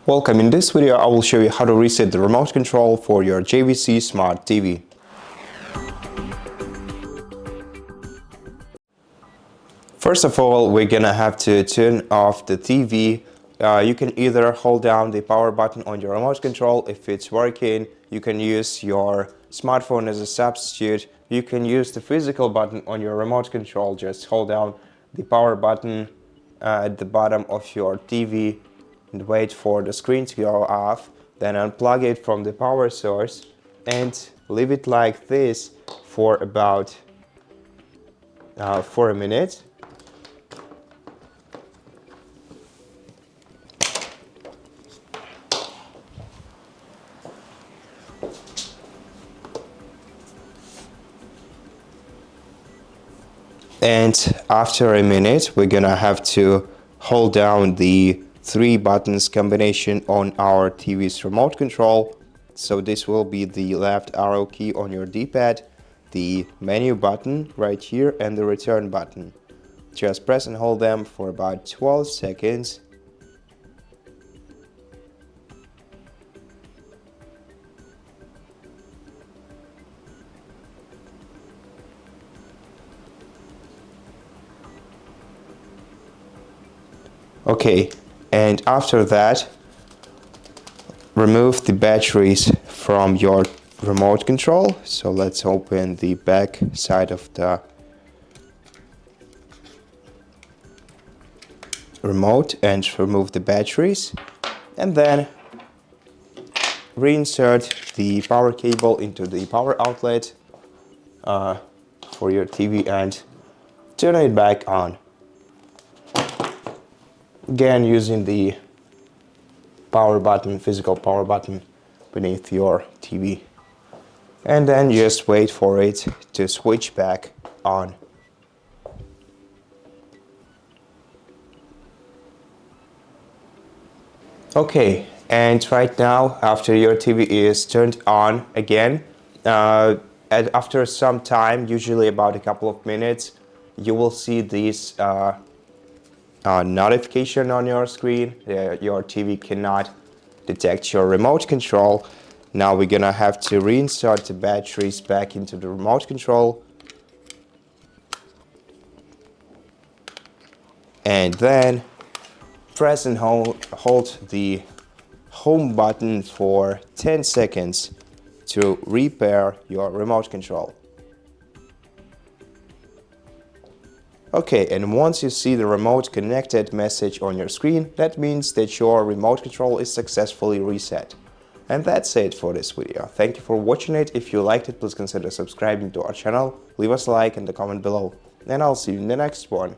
Welcome. In this video, I will show you how to reset the remote control for your JVC Smart TV. First of all, we're gonna have to turn off the TV. You can either hold down the power button on your remote control. If it's working, you can use your smartphone as a substitute. You can use the physical button on your remote control. Just hold down the power button at the bottom of your TV and wait for the screen to go off, then unplug it from the power source and leave it like this for about for a minute. And after a minute, we're gonna have to hold down the 3 buttons combination on our TV's remote control. So this will be the left arrow key on your D-pad, the menu button right here, and the return button. Just press and hold them for about 12 seconds. Okay. And after that, remove the batteries from your remote control. So let's open the back side of the remote and remove the batteries. And then reinsert the power cable into the power outlet for your TV and turn it back on. Again, using the power button, physical power button beneath your TV. And then just wait for it to switch back on. Okay, and right now, after your TV is turned on again, after some time, usually about a couple of minutes, you will see these notification on your screen. Your TV cannot detect your remote control. Now we're gonna have to reinsert the batteries back into the remote control, and then press and hold the home button for 10 seconds to repair your remote control. Okay, and once you see the remote connected message on your screen, that means that your remote control is successfully reset. And that's it for this video. Thank you for watching it. If you liked it, please consider subscribing to our channel, leave us a like and a comment below. And I'll see you in the next one.